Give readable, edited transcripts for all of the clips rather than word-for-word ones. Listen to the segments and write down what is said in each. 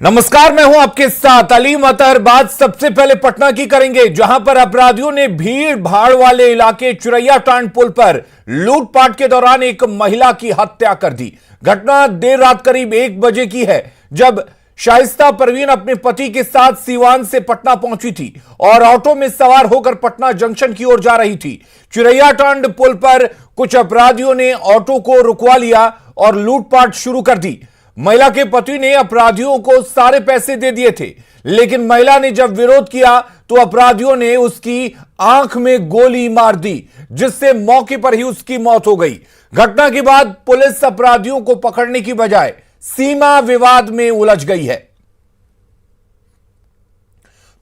नमस्कार, मैं हूं आपके साथ अलीम अतहर। बात सबसे पहले पटना की करेंगे, जहां पर अपराधियों ने भीड़ भाड़ वाले इलाके चिरैयाटांड पुल पर लूटपाट के दौरान एक महिला की हत्या कर दी। घटना देर रात करीब 1 बजे की है, जब शाइस्ता परवीन अपने पति के साथ सीवान से पटना पहुंची थी और ऑटो में सवार होकर पटना जंक्शन की ओर जा रही थी। चिरैयाटांड पुल पर कुछ अपराधियों ने ऑटो को रुकवा लिया और लूटपाट शुरू कर दी। महिला के पति ने अपराधियों को सारे पैसे दे दिए थे, लेकिन महिला ने जब विरोध किया तो अपराधियों ने उसकी आंख में गोली मार दी, जिससे मौके पर ही उसकी मौत हो गई। घटना के बाद पुलिस अपराधियों को पकड़ने की बजाय सीमा विवाद में उलझ गई है।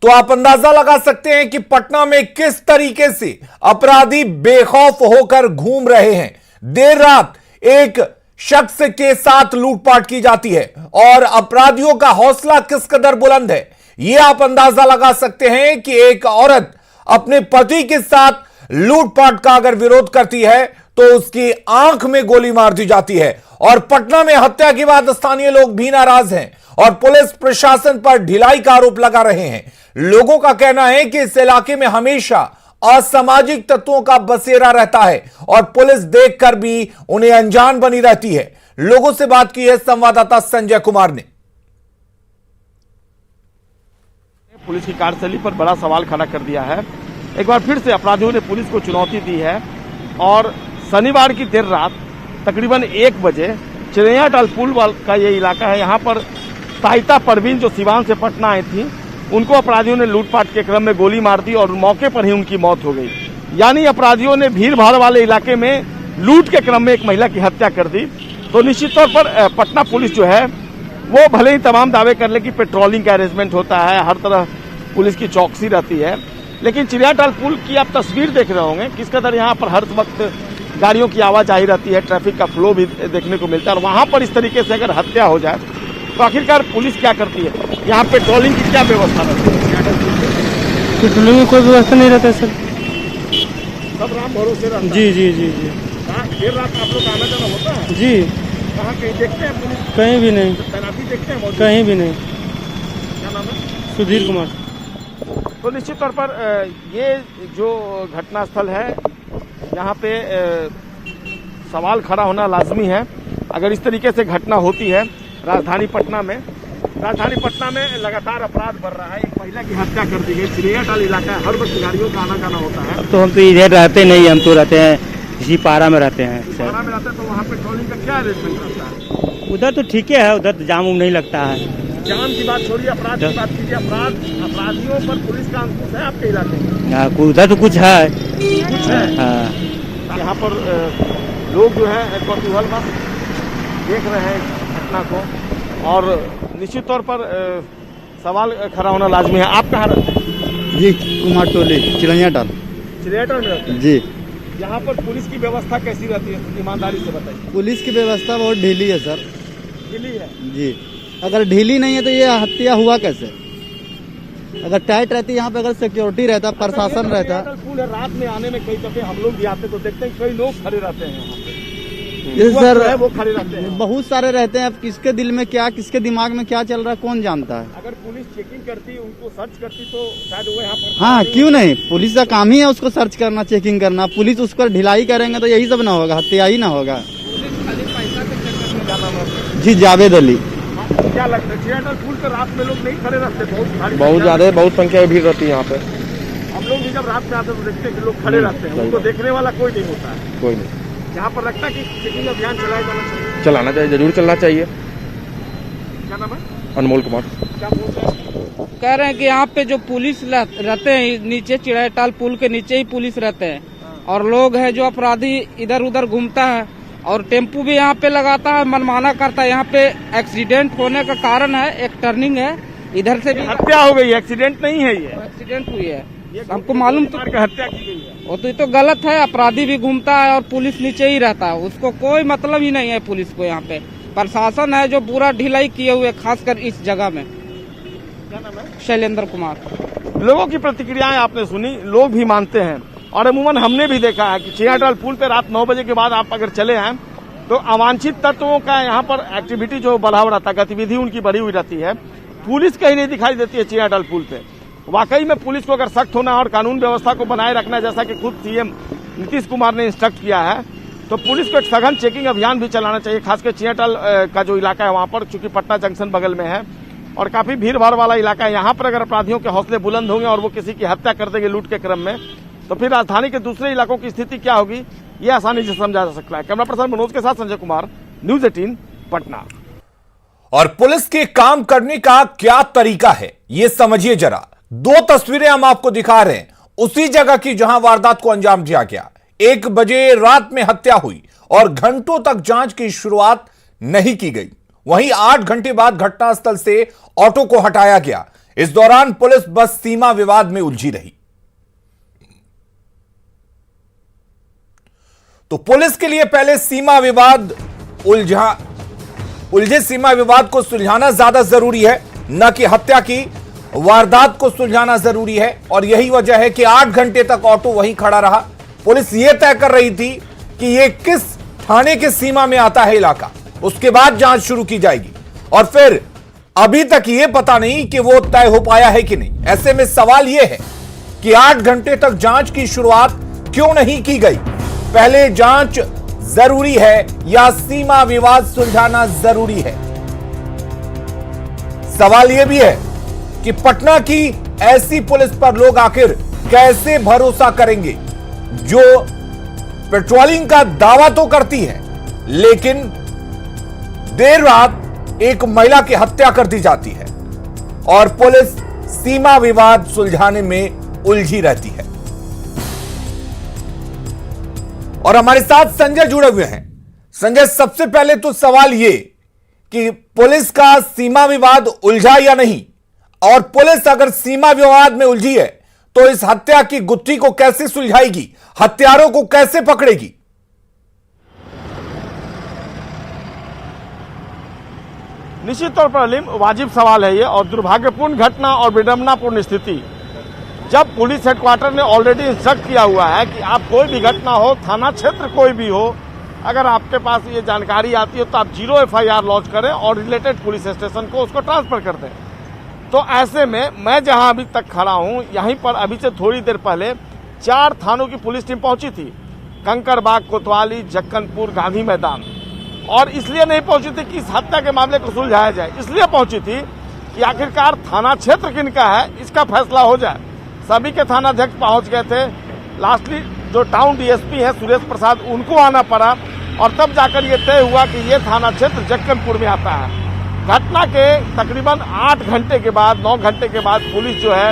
तो आप अंदाजा लगा सकते हैं कि पटना में किस तरीके से अपराधी बेखौफ होकर घूम रहे हैं। देर रात एक शख्स के साथ लूटपाट की जाती है और अपराधियों का हौसला किस कदर बुलंद है, यह आप अंदाजा लगा सकते हैं कि एक औरत अपने पति के साथ लूटपाट का अगर विरोध करती है तो उसकी आंख में गोली मार दी जाती है। और पटना में हत्या के बाद स्थानीय लोग भी नाराज हैं और पुलिस प्रशासन पर ढिलाई का आरोप लगा रहे हैं। लोगों का कहना है कि इस इलाके में हमेशा असामाजिक तत्वों का बसेरा रहता है और पुलिस देखकर भी उन्हें अनजान बनी रहती है। लोगों से बात की है संवाददाता संजय कुमार ने। पुलिस की कार्यशैली पर बड़ा सवाल खड़ा कर दिया है। एक बार फिर से अपराधियों ने पुलिस को चुनौती दी है और शनिवार की देर रात तकरीबन 1 बजे चिरैयाटांड पुल का ये इलाका है, यहाँ पर शाइस्ता परवीन जो सीवान से पटना आई थी, उनको अपराधियों ने लूटपाट के क्रम में गोली मार दी और मौके पर ही उनकी मौत हो गई। यानी अपराधियों ने भीड़ भाड़ वाले इलाके में लूट के क्रम में एक महिला की हत्या कर दी। तो निश्चित तौर पर पटना पुलिस जो है वो भले ही तमाम दावे कर ले कि पेट्रोलिंग का अरेंजमेंट होता है, हर तरह पुलिस की चौकसी रहती है, लेकिन चिरैयाटांड पुल की आप तस्वीर देख रहे होंगे किस कदर यहाँ पर हर वक्त गाड़ियों की आवाजाही रहती है, ट्रैफिक का फ्लो भी देखने को मिलता है। और वहाँ पर इस तरीके से अगर हत्या हो जाए तो आखिरकार पुलिस क्या करती है? यहाँ पेट्रोलिंग की क्या व्यवस्था रहती है? पेट्रोलिंग में कोई व्यवस्था नहीं रहता है सर। सब राम भरोसे रहता है। जी जी जी जी। देर रात आप लोग आना जाना होता है? जी। कहाँ कहीं देखते हैं पुलिस? कहीं भी नहीं। तैनाती देखते हैं? कहीं भी नहीं। क्या नाम है? सुधीर कुमार। तो निश्चित तौर पर ये जो घटनास्थल है, यहाँ पे सवाल खड़ा होना लाजमी है। अगर इस तरीके से घटना होती है राजधानी पटना में लगातार अपराध बढ़ रहा है। एक महिला की हत्या कर दी गई। चिरैयाटांड इलाका है, हर वक्त गाड़ियों का आना जाना होता है। तो हम तो इधर रहते नहीं, हम तो रहते हैं इसी पारा में रहते हैं सर। पारा में रहते हैं तो वहाँ पेट्रोलिंग का क्या अरेंजमेंट रहता है? उधर तो ठीक है, उधर तो जाम उम नहीं लगता है। जाम की बात छोड़िए, अपराध की बात कीजिए। अपराधियों पर पुलिस का अंकुश है आपके इलाके में? उधर तो कुछ है। कुछ है? हाँ। यहाँ पर लोग जो है कौतूहल में देख रहे हैं घटना को और निश्चित तौर पर सवाल खड़ा होना लाजमी है। आप कहाँ रहते हैं? जी, कुमार टोली, चिरैयाटांड में रहते हैं? जी। यहाँ पर पुलिस की व्यवस्था कैसी रहती है, ईमानदारी से बताइए। पुलिस की व्यवस्था बहुत ढीली है सर। ढीली है? जी। अगर ढीली नहीं है तो ये हत्या हुआ कैसे? अगर टाइट रहती यहाँ पे, अगर सिक्योरिटी रहता, प्रशासन रहता। पुल है, रात में आने में कई दफे हम लोग भी आते तो देखते हैं कई लोग खड़े रहते हैं यहाँ पे। ये सर है वो खड़े रहते हैं, बहुत सारे रहते हैं। अब किसके दिल में क्या, किसके दिमाग में क्या चल रहा है, कौन जानता है। अगर पुलिस चेकिंग करती, उनको सर्च करती तो शायद वो यहाँ पर। हाँ, क्यों नहीं? पुलिस का काम ही है उसको सर्च करना, चेकिंग करना। पुलिस उस पर ढिलाई करेंगे तो यही सब ना होगा, हत्या ही ना होगा। पुलिस खाली पैसा के चक्कर में जाना है। जी, जावेद अली। क्या लगता है चिरैयाटांड पुल पर रात में लोग नहीं खड़े रहते? बहुत ज्यादा, बहुत संख्या में भीड़ रहती है यहाँ पे। हम लोग भी जब रात में आते तो देखते हैं कि लोग खड़े रहते हैं, उनको देखने वाला कोई नहीं होता है। कोई नहीं। यहाँ पर लगता है कि चेकिंग अभियान चलाया जाना चाहिए। चलाना चाहिए, जरूर चलना चाहिए। क्या नाम है? अनमोल कुमार। क्या बोल रहे हैं? कह रहे हैं कि यहाँ पे जो पुलिस रहते हैं, नीचे चिरैयाटांड पुल के नीचे ही पुलिस रहते हैं और लोग हैं जो अपराधी इधर उधर घूमता है और टेम्पू भी यहाँ पे लगाता है, मनमाना करता है। यहाँ पे एक्सीडेंट होने का कारण है, एक टर्निंग है, इधर से भी हत्या हो गई। एक्सीडेंट नहीं है, ये एक्सीडेंट हुई है। हमको मालूम तो हत्या की गई है। वो तो ये तो गलत है। अपराधी भी घूमता है और पुलिस नीचे ही रहता है, उसको कोई मतलब ही नहीं है पुलिस को। यहाँ पे प्रशासन है जो पूरा ढिलाई किए हुए, खासकर इस जगह में। क्या नाम है? शैलेंद्र कुमार। लोगों की प्रतिक्रियाएं आपने सुनी, लोग भी मानते हैं और अमूमन हमने भी देखा है कि चिरैयाटांड पुल पे रात 9 बजे के बाद आप अगर चले हैं तो अवांछित तत्वों का यहाँ पर एक्टिविटी जो बढ़ा हुआ रहता है, गतिविधि उनकी बढ़ी हुई रहती है। पुलिस कहीं नहीं दिखाई देती है चिड़ियाटाल पुल पे। वाकई में पुलिस को अगर सख्त होना और कानून व्यवस्था को बनाए रखना, जैसा कि खुद सीएम नीतीश कुमार ने इंस्ट्रक्ट किया है, तो पुलिस को एक सघन चेकिंग अभियान भी चलाना चाहिए, खासकर चिड़ियाटाल का जो इलाका है वहां पर, चूंकि पटना जंक्शन बगल में है और काफी भीड़ भाड़ वाला इलाका है। यहाँ पर अगर अपराधियों के हौसले बुलंद होंगे और वो किसी की हत्या कर देंगे लूट के क्रम में, तो फिर राजधानी के दूसरे इलाकों की स्थिति क्या होगी, ये आसानी से समझा जा सकता है। कैमरा पर्सन मनोज के साथ संजय कुमार, न्यूज 18 पटना। और पुलिस के काम करने का क्या तरीका है, ये समझिए जरा। 2 तस्वीरें हम आपको दिखा रहे हैं उसी जगह की जहां वारदात को अंजाम दिया गया। 1 बजे रात में हत्या हुई और घंटों तक जांच की शुरुआत नहीं की गई। वहीं 8 घंटे बाद घटनास्थल से ऑटो को हटाया गया। इस दौरान पुलिस बस सीमा विवाद में उलझी रही। तो पुलिस के लिए पहले सीमा विवाद उलझे सीमा विवाद को सुलझाना ज्यादा जरूरी है, न कि हत्या की वारदात को सुलझाना जरूरी है। और यही वजह है कि 8 घंटे तक ऑटो वहीं खड़ा रहा। पुलिस यह तय कर रही थी कि यह किस थाने के सीमा में आता है इलाका, उसके बाद जांच शुरू की जाएगी। और फिर अभी तक यह पता नहीं कि वो तय हो पाया है कि नहीं। ऐसे में सवाल यह है कि 8 घंटे तक जांच की शुरुआत क्यों नहीं की गई। पहले जांच जरूरी है या सीमा विवाद सुलझाना जरूरी है। सवाल यह भी है कि पटना की ऐसी पुलिस पर लोग आखिर कैसे भरोसा करेंगे, जो पेट्रोलिंग का दावा तो करती है लेकिन देर रात एक महिला की हत्या कर दी जाती है और पुलिस सीमा विवाद सुलझाने में उलझी रहती है। और हमारे साथ संजय जुड़े हुए हैं। संजय, सबसे पहले तो सवाल यह कि पुलिस का सीमा विवाद उलझा या नहीं, और पुलिस अगर सीमा विवाद में उलझी है तो इस हत्या की गुत्थी को कैसे सुलझाएगी, हत्यारों को कैसे पकड़ेगी? निश्चित तौर पर अलीम, वाजिब सवाल है ये और दुर्भाग्यपूर्ण घटना और विडंबनापूर्ण स्थिति। जब पुलिस हेडक्वार्टर ने ऑलरेडी इंस्ट्रक्ट किया हुआ है कि आप कोई भी घटना हो, थाना क्षेत्र कोई भी हो, अगर आपके पास ये जानकारी आती है तो आप 0 FIR लॉन्च करें और रिलेटेड पुलिस स्टेशन को उसको ट्रांसफर कर दें। तो ऐसे में मैं जहां अभी तक खड़ा हूं, यहीं पर अभी से थोड़ी देर पहले 4 थानों की पुलिस टीम पहुंची थी, कंकड़बाग, कोतवाली, जक्कनपुर, गांधी मैदान। और इसलिए नहीं पहुंची थी कि इस हत्या के मामले को सुलझाया जाए, इसलिए पहुंची थी कि आखिरकार थाना क्षेत्र किनका है इसका फैसला हो जाए। सभी के थानाध्यक्ष पहुंच गए थे। लास्टली जो टाउन DSP है सुरेश प्रसाद, उनको आना पड़ा और तब जाकर ये तय हुआ कि ये थाना क्षेत्र जक्कनपुर में आता है। घटना के तकरीबन 8 घंटे के बाद, 9 घंटे के बाद पुलिस जो है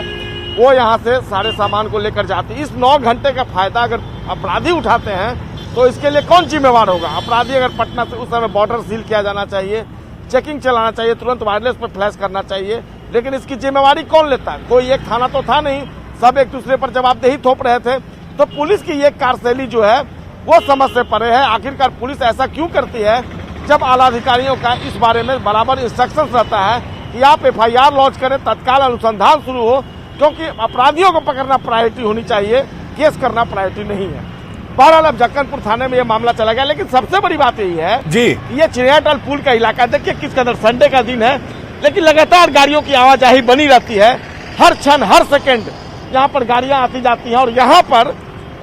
वो यहाँ से सारे सामान को लेकर जाती है। इस 9 घंटे का फायदा अगर अपराधी उठाते हैं तो इसके लिए कौन जिम्मेवार होगा? अपराधी अगर पटना से, उस समय बॉर्डर सील किया जाना चाहिए, चेकिंग चलाना चाहिए, तुरंत वायरलेस पर फ्लैश करना चाहिए, लेकिन इसकी जिम्मेवारी कौन लेता है? कोई एक थाना तो था नहीं, सब एक दूसरे पर जवाबदेही थोप रहे थे। तो पुलिस की ये कार्यशैली जो है वो समझ से परे है। आखिरकार पुलिस ऐसा क्यों करती है जब आला अधिकारियों का इस बारे में बराबर इंस्ट्रक्शन रहता है कि आप FIR लॉन्च करें, तत्काल अनुसंधान शुरू हो, क्योंकि अपराधियों को पकड़ना प्रायोरिटी होनी चाहिए, केस करना प्रायोरिटी नहीं है। बहरहाल अब जक्कनपुर थाने में यह मामला चला गया, लेकिन सबसे बड़ी बात यही है जी, ये चिड़ियाटाल पुल का इलाका, देखिए किस कदर, संडे का दिन है लेकिन लगातार गाड़ियों की आवाजाही बनी रहती है। हर क्षण, हर सेकेंड यहाँ पर गाड़ियां आती जाती हैं। और यहाँ पर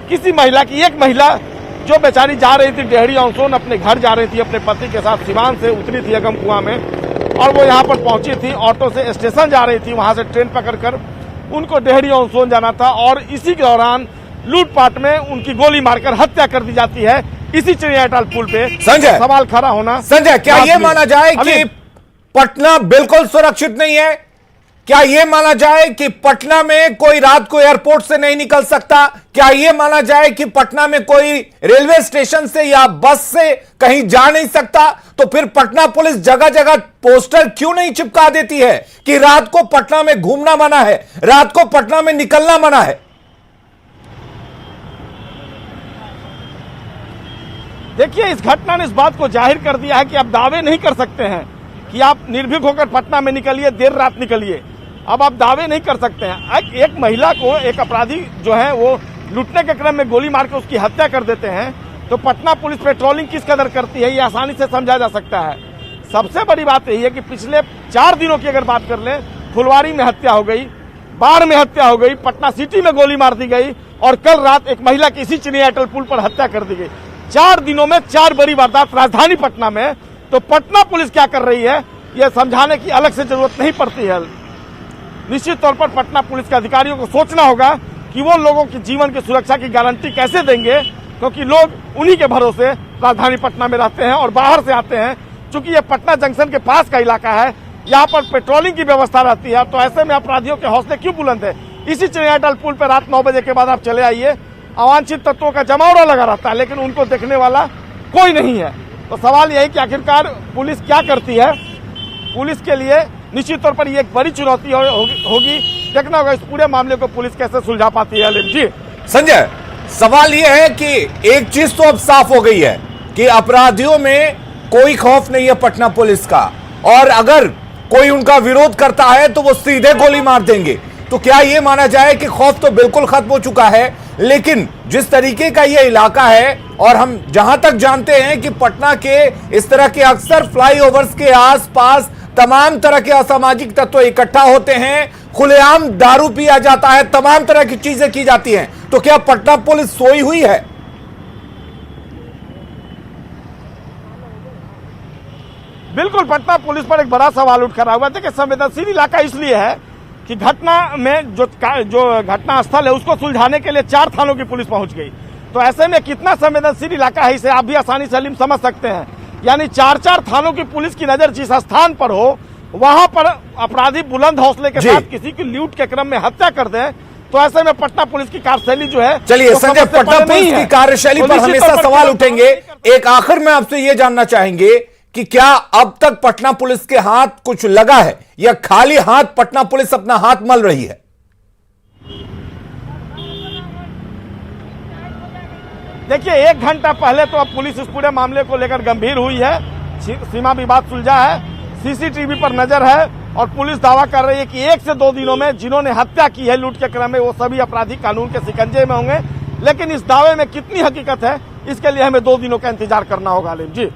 किसी महिला की, एक महिला जो बेचारी जा रही थी डेहरी ऑनसोन, अपने घर जा रही थी अपने पति के साथ, सिवान से उतरी थी अगम कुआं में और वो यहाँ पर पहुंची थी, ऑटो से स्टेशन जा रही थी, वहां से ट्रेन पकड़कर उनको डेहरी ऑनसोन जाना था। और इसी के दौरान लूटपाट में उनकी गोली मारकर हत्या कर दी जाती है इसी चिड़ियाटाल पुल पे। संजय, सवाल खड़ा होना, संजय, क्या ये माना जाए कि पटना बिल्कुल सुरक्षित नहीं है? क्या यह माना जाए कि पटना में कोई रात को एयरपोर्ट से नहीं निकल सकता? क्या यह माना जाए कि पटना में कोई रेलवे स्टेशन से या बस से कहीं जा नहीं सकता? तो फिर पटना पुलिस जगह जगह पोस्टर क्यों नहीं चिपका देती है कि रात को पटना में घूमना मना है, रात को पटना में निकलना मना है? देखिए, इस घटना ने इस बात को जाहिर कर दिया है कि आप दावे नहीं कर सकते हैं कि आप निर्भीक होकर पटना में निकलिए, देर रात निकलिए। अब आप दावे नहीं कर सकते हैं। एक महिला को एक अपराधी जो है वो लूटने के क्रम में गोली मार के उसकी हत्या कर देते हैं, तो पटना पुलिस पेट्रोलिंग किस कदर करती है ये आसानी से समझा जा सकता है। सबसे बड़ी बात यही है कि पिछले 4 दिनों की अगर बात कर ले, फुलवारी में हत्या हो गई, बाढ़ में हत्या हो गई, पटना सिटी में गोली मार दी गई और कल रात एक महिला की इसी चिनिया अटल पुल पर हत्या कर दी गई। 4 दिनों में 4 बड़ी वारदात राजधानी पटना में। तो पटना पुलिस क्या कर रही है, यह समझाने की अलग से जरूरत नहीं पड़ती है। निश्चित तौर पर पटना पुलिस के अधिकारियों को सोचना होगा कि वो लोगों की जीवन की सुरक्षा की गारंटी कैसे देंगे, क्योंकि लोग उन्हीं के भरोसे राजधानी पटना में रहते हैं और बाहर से आते हैं। चूंकि ये पटना जंक्शन के पास का इलाका है, यहाँ पर पेट्रोलिंग की व्यवस्था रहती है, तो ऐसे में अपराधियों के हौसले क्यों बुलंद है। इसी चिनिया अटल पुल पर रात 9 बजे के बाद आप चले आइए, अवांछित तत्वों का जमावड़ा लगा रहता है, लेकिन उनको देखने वाला कोई नहीं है। तो सवाल यही कि आखिरकार पुलिस क्या करती है। पुलिस के लिए निश्चित तौर पर ये एक बड़ी चुनौती होगी। देखना होगा इस पूरे मामले को पुलिस कैसे सुलझा पाती है। अलीम जी, संजय, सवाल यह है कि एक चीज तो अब साफ हो गई है कि अपराधियों में कोई खौफ नहीं है पटना पुलिस का, और अगर कोई उनका विरोध करता है तो वो सीधे गोली मार देंगे। तो क्या यह माना जाए कि खौफ तो बिल्कुल खत्म हो चुका है, लेकिन जिस तरीके का यह इलाका है, और हम जहां तक जानते हैं कि पटना के इस तरह के अक्सर फ्लाईओवर्स के आसपास तमाम तरह के असामाजिक तत्व इकट्ठा होते हैं, खुलेआम दारू पिया जाता है, तमाम तरह की चीजें की जाती हैं। तो क्या पटना पुलिस सोई हुई है? बिल्कुल, पटना पुलिस पर एक बड़ा सवाल उठ खड़ा हुआ है कि संवेदनशील इलाका इसलिए है कि घटना में जो घटना स्थल है उसको सुलझाने के लिए 4 थानों की पुलिस पहुंच गई। तो ऐसे में कितना संवेदनशील इलाका है, इसे आप भी आसानी से अलीम समझ सकते हैं। यानी 4 थानों की पुलिस की नजर जिस स्थान पर हो, वहां पर अपराधी बुलंद हौसले के साथ किसी की लूट के क्रम में हत्या कर दे, तो ऐसे में पटना पुलिस की कार्यशैली जो है। चलिए संजय, पटना पुलिस की कार्यशैली पर हमेशा सवाल उठेंगे। एक आखिर में आपसे यह जानना चाहेंगे कि क्या अब तक पटना पुलिस के हाथ कुछ लगा है, या खाली हाथ पटना पुलिस अपना हाथ मल रही है? देखिए, 1 घंटा पहले तो अब पुलिस इस पूरे मामले को लेकर गंभीर हुई है, सीमा विवाद सुलझा है, सीसीटीवी पर नजर है और पुलिस दावा कर रही है कि 1 से 2 दिनों में जिन्होंने हत्या की है लूट के क्रम में, वो सभी अपराधी कानून के शिकंजे में होंगे। लेकिन इस दावे में कितनी हकीकत है, इसके लिए हमें 2 दिनों का इंतजार करना होगा। अलीम जी,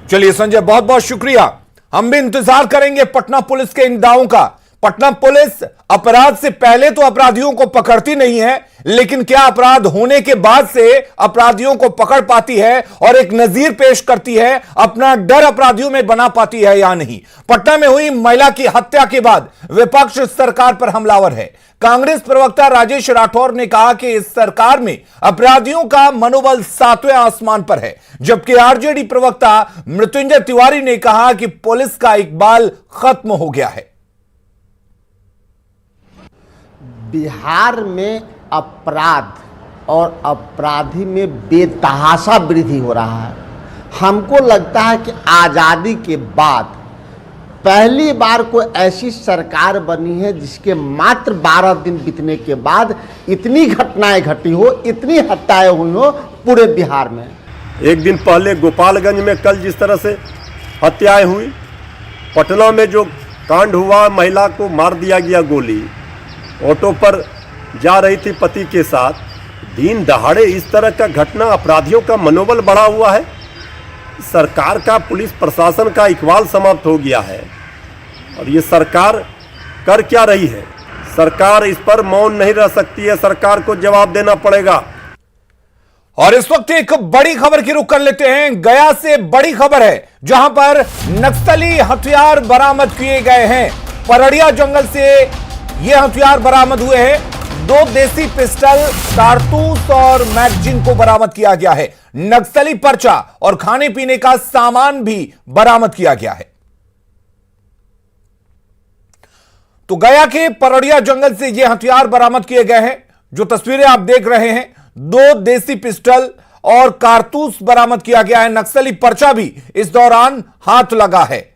चलिए संजय, बहुत बहुत शुक्रिया। हम भी इंतजार करेंगे पटना पुलिस के इन दावों का। पटना पुलिस अपराध से पहले तो अपराधियों को पकड़ती नहीं है, लेकिन क्या अपराध होने के बाद से अपराधियों को पकड़ पाती है और एक नजीर पेश करती है, अपना डर अपराधियों में बना पाती है या नहीं? पटना में हुई महिला की हत्या के बाद विपक्ष सरकार पर हमलावर है। कांग्रेस प्रवक्ता राजेश राठौर ने कहा कि इस सरकार में अपराधियों का मनोबल 7वें आसमान पर है, जबकि आरजेडी प्रवक्ता मृत्युंजय तिवारी ने कहा कि पुलिस का इकबाल खत्म हो गया है। बिहार में अपराध और अपराधी में बेतहाशा वृद्धि हो रहा है। हमको लगता है कि आज़ादी के बाद पहली बार कोई ऐसी सरकार बनी है जिसके मात्र 12 दिन बीतने के बाद इतनी घटनाएं घटी हो, इतनी हत्याएं हुई हो पूरे बिहार में। एक दिन पहले गोपालगंज में कल जिस तरह से हत्याएं हुई, पटना में जो कांड हुआ, महिला को मार दिया गया गोली, ऑटो पर जा रही थी पति के साथ, दिन दहाड़े इस तरह का घटना, अपराधियों का मनोबल बढ़ा हुआ है। सरकार का, पुलिस प्रशासन का इकबाल समाप्त हो गया है। और ये सरकार कर क्या रही है? सरकार इस पर मौन नहीं रह सकती है, सरकार को जवाब देना पड़ेगा। और इस वक्त एक बड़ी खबर की रुख कर लेते हैं। गया से बड़ी खबर है, जहां पर नक्सली हथियार बरामद किए गए हैं। परड़िया जंगल से ये हथियार बरामद हुए हैं। 2 देसी पिस्टल, कारतूस और मैगजीन को बरामद किया गया है। नक्सली पर्चा और खाने पीने का सामान भी बरामद किया गया है। तो गया के परड़िया जंगल से ये हथियार बरामद किए गए हैं। जो तस्वीरें आप देख रहे हैं, 2 देसी पिस्टल और कारतूस बरामद किया गया है। नक्सली पर्चा भी इस दौरान हाथ लगा है।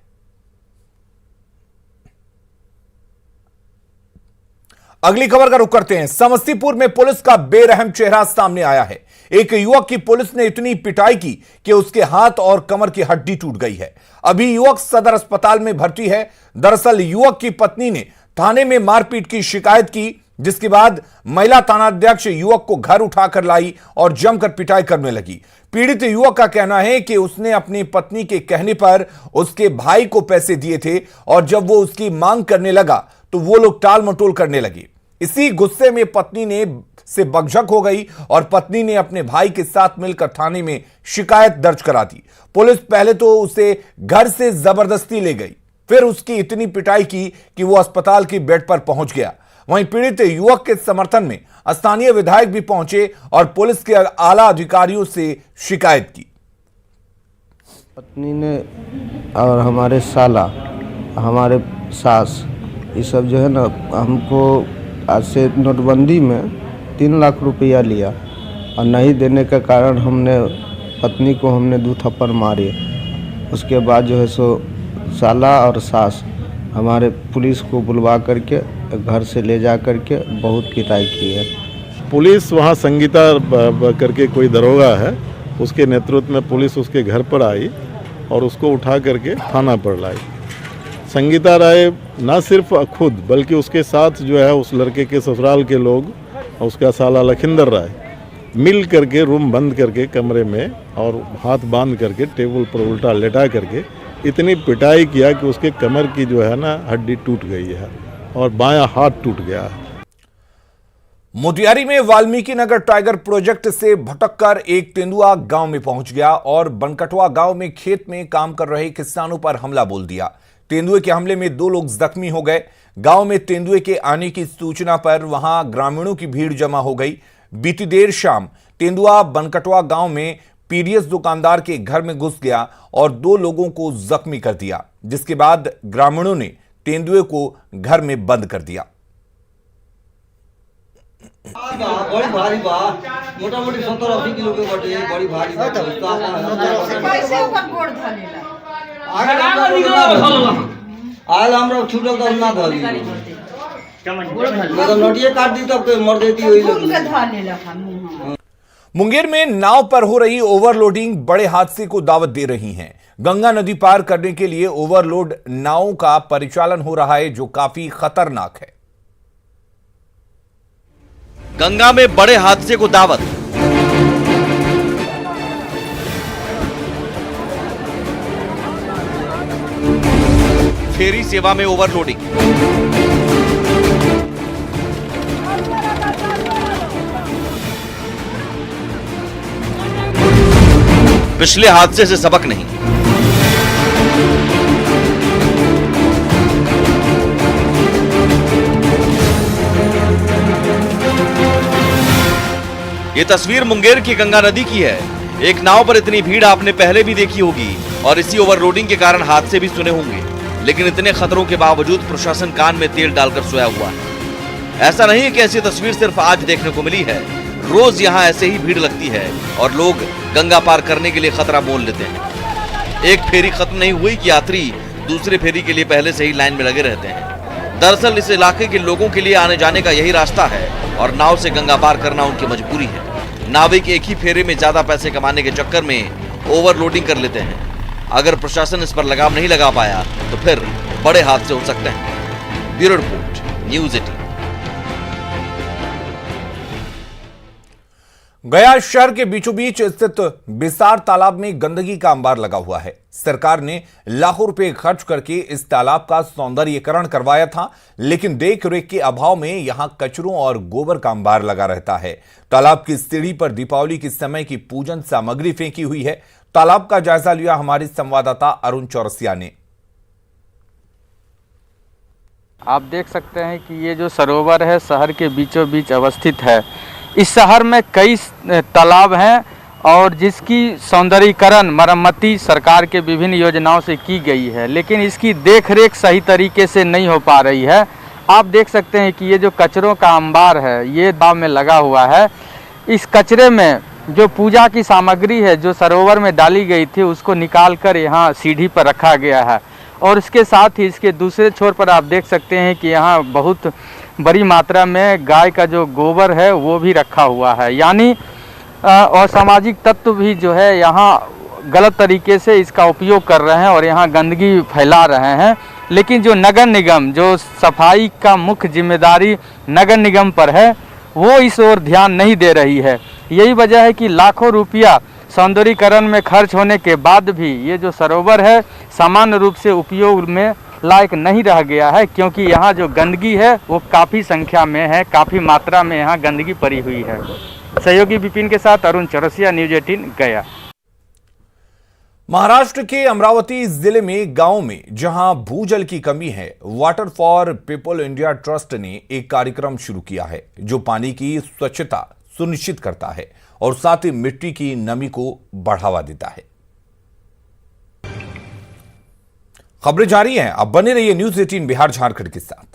अगली खबर का रुख करते हैं। समस्तीपुर में पुलिस का बेरहम चेहरा सामने आया है। एक युवक की पुलिस ने इतनी पिटाई की कि उसके हाथ और कमर की हड्डी टूट गई है। अभी युवक सदर अस्पताल में भर्ती है। दरअसल युवक की पत्नी ने थाने में मारपीट की शिकायत की, जिसके बाद महिला थानाध्यक्ष युवक को घर उठाकर लाई और जमकर पिटाई करने लगी। पीड़ित युवक का कहना है कि उसने अपनी पत्नी के कहने पर उसके भाई को पैसे दिए थे और जब वो उसकी मांग करने लगा तो वो लोग टाल मटोल करने लगे। इसी गुस्से में पत्नी ने से बकझक हो गई और पत्नी ने अपने भाई के साथ मिलकर थाने में शिकायत दर्ज करा दी। पुलिस पहले तो उसे घर से जबरदस्ती ले गई, फिर उसकी इतनी पिटाई की कि वो अस्पताल की बेड पर पहुंच गया। वहीं पीड़ित युवक के समर्थन में स्थानीय विधायक भी पहुंचे और पुलिस के आला अधिकारियों से शिकायत की। पत्नी ने और हमारे साला, हमारे सास, ये सब जो है ना, हमको आज से नोटबंदी में 3 लाख रुपया लिया और नहीं देने का कारण हमने पत्नी को 2 थप्पड़ मारे। उसके बाद जो है सो साला और सास हमारे पुलिस को बुलवा करके घर से ले जा करके बहुत पिटाई की है। पुलिस वहाँ संगीता करके कोई दरोगा है, उसके नेतृत्व में पुलिस उसके घर पर आई और उसको उठा करके थाना पर लाई। संगीता राय ना सिर्फ खुद बल्कि उसके साथ जो है उस लड़के के ससुराल के लोग, उसका साला लखिंदर राय, मिल करके रूम बंद करके कमरे में और हाथ बांध करके टेबल पर उल्टा लेटा करके इतनी पिटाई किया कि उसके कमर की जो है ना हड्डी टूट गई है और बायां हाथ टूट गया है। मोतिहारी में वाल्मीकि नगर टाइगर प्रोजेक्ट से भटककर एक तेंदुआ गांव में पहुंच गया और बनकटवा गांव में खेत में काम कर रहे किसानों पर हमला बोल दिया। तेंदुए के हमले में 2 लोग जख्मी हो गए। गांव में तेंदुए के आने की सूचना पर वहां ग्रामीणों की भीड़ जमा हो गई। बीती देर शाम तेंदुआ बनकटवा गांव में पीडीएस दुकानदार के घर में घुस गया और 2 लोगों को जख्मी कर दिया, जिसके बाद ग्रामीणों ने तेंदुए को घर में बंद कर दिया। बड़ी भारी बा, मोटा-मोटी 70-80 किलो के बटे, बड़ी भारी बा। कैसे ऊपर गोड़ धलेला? आयल हमरा छूटल तो ना धली। मतलब नोटिए काट दी तब के मर देती होई लोग। मुंगेर में नाव पर हो रही ओवरलोडिंग बड़े हादसे को दावत दे रही है। गंगा नदी पार करने के लिए ओवरलोड नावों का परिचालन हो रहा है, जो काफी खतरनाक है। गंगा में बड़े हादसे को दावत। फेरी सेवा में ओवरलोडिंग। पिछले हादसे से सबक नहीं। ये तस्वीर मुंगेर की गंगा नदी की है। एक नाव पर इतनी भीड़ आपने पहले भी देखी होगी और इसी ओवरलोडिंग के कारण हादसे भी सुने होंगे, लेकिन इतने खतरों के बावजूद प्रशासन कान में तेल डालकर सोया हुआ है। ऐसा नहीं है कि ऐसी तस्वीर सिर्फ आज देखने को मिली है, रोज यहाँ ऐसे ही भीड़ लगती है और लोग गंगा पार करने के लिए खतरा मोल लेते हैं। एक फेरी खत्म नहीं हुई कि यात्री दूसरे फेरी के लिए पहले से ही लाइन में लगे रहते हैं। दरअसल इस इलाके के लोगों के लिए आने जाने का यही रास्ता है और नाव से गंगा पार करना उनकी मजबूरी है। नाविक एक ही फेरे में ज्यादा पैसे कमाने के चक्कर में ओवरलोडिंग कर लेते हैं। अगर प्रशासन इस पर लगाम नहीं लगा पाया तो फिर बड़े हादसे हो सकते हैं। Bureau report, news 18। गया शहर के बीचों बीच स्थित बिसार तालाब में गंदगी का अंबार लगा हुआ है। सरकार ने लाखों रुपए खर्च करके इस तालाब का सौंदर्यीकरण करवाया था, लेकिन देख रेख के अभाव में यहां कचरों और गोबर का अंबार लगा रहता है। तालाब की सीढ़ी पर दीपावली के समय की पूजन सामग्री फेंकी हुई है। तालाब का जायजा लिया हमारे संवाददाता अरुण चौरसिया ने। आप देख सकते हैं कि ये जो सरोवर है शहर के बीचों बीच अवस्थित है। इस शहर में कई तालाब हैं और जिसकी सौंदर्यीकरण मरम्मती सरकार के विभिन्न योजनाओं से की गई है, लेकिन इसकी देखरेख सही तरीके से नहीं हो पा रही है। आप देख सकते हैं कि ये जो कचरों का अंबार है ये तालाब में लगा हुआ है। इस कचरे में जो पूजा की सामग्री है जो सरोवर में डाली गई थी उसको निकाल कर यहाँ सीढ़ी पर रखा गया है और इसके साथ ही इसके दूसरे छोर पर आप देख सकते हैं कि यहाँ बहुत बड़ी मात्रा में गाय का जो गोबर है वो भी रखा हुआ है। यानी असामाजिक तत्व भी जो है यहाँ गलत तरीके से इसका उपयोग कर रहे हैं और यहाँ गंदगी फैला रहे हैं। लेकिन जो नगर निगम, जो सफाई का मुख्य जिम्मेदारी नगर निगम पर है, वो इस ओर ध्यान नहीं दे रही है। यही वजह है कि लाखों रुपया सौंदर्यीकरण में खर्च होने के बाद भी ये जो सरोवर है सामान्य रूप से उपयोग में लायक नहीं रह गया है, क्योंकि यहाँ जो गंदगी है वो काफ़ी संख्या में है, काफ़ी मात्रा में यहाँ गंदगी पड़ी हुई है। सहयोगी विपिन के साथ अरुण चौरसिया, न्यूज 18 गया। महाराष्ट्र के अमरावती जिले में गांव में जहां भूजल की कमी है, water for people India trust ने एक कार्यक्रम शुरू किया है जो पानी की स्वच्छता सुनिश्चित करता है और साथ ही मिट्टी की नमी को बढ़ावा देता है। खबरें जारी हैं, अब बने रहिए न्यूज 18 बिहार झारखंड के साथ।